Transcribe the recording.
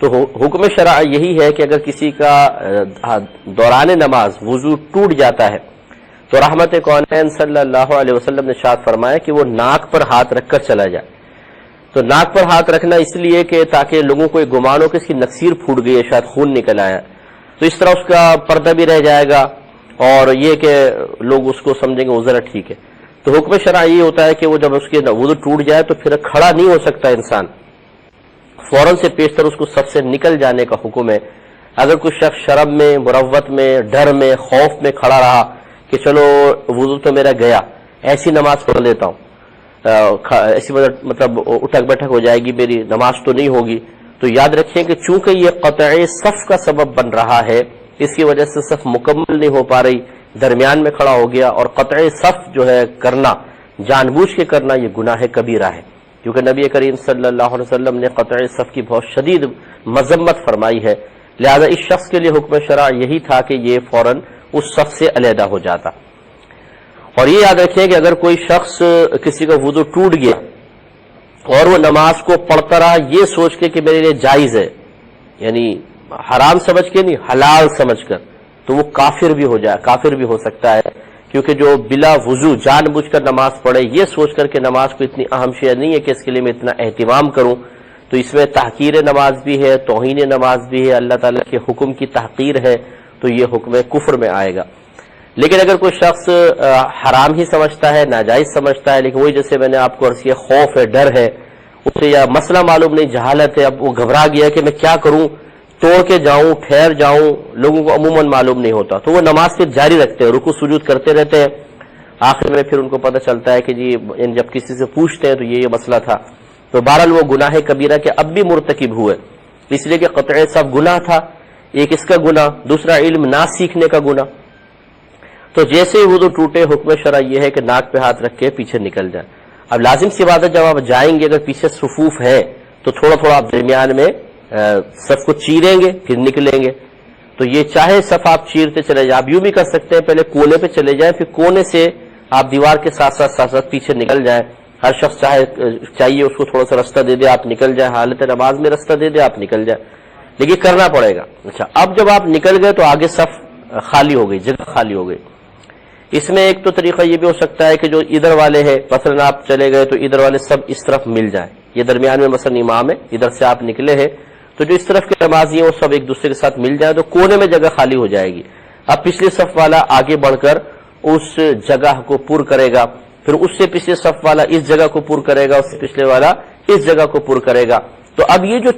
تو حکم شرع یہی ہے کہ اگر کسی کا دوران نماز وضو ٹوٹ جاتا ہے تو رحمت کونین صلی اللہ علیہ وسلم نے ارشاد فرمایا کہ وہ ناک پر ہاتھ رکھ کر چلا جائے۔ تو ناک پر ہاتھ رکھنا اس لیے کہ تاکہ لوگوں کو گمان ہو کہ اس کی نکسیر پھوٹ گئی ہے، شاید خون نکل آیا، تو اس طرح اس کا پردہ بھی رہ جائے گا اور یہ کہ لوگ اس کو سمجھیں گے وہ ذرا ٹھیک ہے۔ تو حکم شرع یہ ہوتا ہے کہ وہ جب اس کے وضو ٹوٹ جائے تو پھر کھڑا نہیں ہو سکتا انسان، فوراً سے پیشتر اس کو سب سے نکل جانے کا حکم ہے۔ اگر کوئی شخص شرم میں، مروت میں، ڈر میں، خوف میں کھڑا رہا کہ چلو وضو تو میرا گیا، ایسی نماز پڑھ لیتا ہوں، ایسی مطلب اٹھک بیٹھک ہو جائے گی میری، نماز تو نہیں ہوگی، تو یاد رکھیں کہ چونکہ یہ قطع صف کا سبب بن رہا ہے، اس کی وجہ سے صف مکمل نہیں ہو پا رہی، درمیان میں کھڑا ہو گیا، اور قطع صف جو ہے کرنا، جان بوجھ کے کرنا، یہ گناہ کبیرہ ہے، کیونکہ نبی کریم صلی اللہ علیہ وسلم نے قطع صف کی بہت شدید مذمت فرمائی ہے۔ لہذا اس شخص کے لیے حکم شرع یہی تھا کہ یہ فوراً اس صف سے علیحدہ ہو جاتا۔ اور یہ یاد رکھیں کہ اگر کوئی شخص کسی کا وضو ٹوٹ گیا اور وہ نماز کو پڑھتا رہا یہ سوچ کے کہ میرے لیے جائز ہے، یعنی حرام سمجھ کے نہیں، حلال سمجھ کر، تو وہ کافر بھی ہو جائے، کافر بھی ہو سکتا ہے، کیونکہ جو بلا وضو جان بوجھ کر نماز پڑھے یہ سوچ کر کہ نماز کو اتنی اہم شے نہیں ہے کہ اس کے لیے میں اتنا اہتمام کروں، تو اس میں تحقیر نماز بھی ہے، توہین نماز بھی ہے، اللہ تعالیٰ کے حکم کی تحقیر ہے، تو یہ حکم کفر میں آئے گا۔ لیکن اگر کوئی شخص حرام ہی سمجھتا ہے، ناجائز سمجھتا ہے، لیکن وہی جیسے میں نے آپ کو عرض کیا خوف ہے، ڈر ہے، اسے یا مسئلہ معلوم نہیں، جہالت ہے، اب وہ گھبرا گیا کہ میں کیا کروں، توڑ کے جاؤں، ٹھہر جاؤں، لوگوں کو عموماً معلوم نہیں ہوتا، تو وہ نماز پھر جاری رکھتے ہیں، رکوع سجود کرتے رہتے ہیں، آخر میں پھر ان کو پتہ چلتا ہے کہ جی جب کسی سے پوچھتے ہیں تو یہ مسئلہ تھا، تو بہرحال وہ گناہ کبیرہ کے اب بھی مرتکب ہوئے، اس لیے کہ قطع صف گناہ تھا، ایک اس کا گناہ، دوسرا علم نہ سیکھنے کا گناہ۔ تو جیسے ہی وضو ٹوٹے حکم شرع یہ ہے کہ ناک پہ ہاتھ رکھ کے پیچھے نکل جائیں۔ اب لازم سی بات ہے جب آپ جائیں گے اگر پیچھے صفوف ہے تو تھوڑا تھوڑا آپ درمیان میں صف کو چیریں گے پھر نکلیں گے، تو یہ چاہے صف آپ چیرتے چلے جائیں، آپ یوں بھی کر سکتے ہیں، پہلے کونے پہ چلے جائیں پھر کونے سے آپ دیوار کے ساتھ ساتھ پیچھے نکل جائیں، ہر شخص چاہیے اس کو تھوڑا سا رستہ دے دے، آپ نکل جائیں، حالت نماز میں رستہ دے دے، آپ نکل جائیں، لیکن کرنا پڑے گا۔ اچھا، اب جب آپ نکل گئے تو آگے صف خالی ہو گئی، جگہ خالی ہو گئی۔ اس میں ایک تو طریقہ یہ بھی ہو سکتا ہے کہ جو ادھر والے ہیں، مثلا آپ چلے گئے تو ادھر والے سب اس طرف مل جائیں، یہ درمیان میں مثلا امام ہے، ادھر سے آپ نکلے ہیں تو جو اس طرف کے نمازی ہیں وہ سب ایک دوسرے کے ساتھ مل جائیں تو کونے میں جگہ خالی ہو جائے گی۔ اب پچھلے صف والا آگے بڑھ کر اس جگہ کو پر کرے گا، پھر اس سے پچھلے صف والا اس جگہ کو پر کرے گا، اس سے پچھلے والا اس جگہ کو پر کرے گا، تو اب یہ جو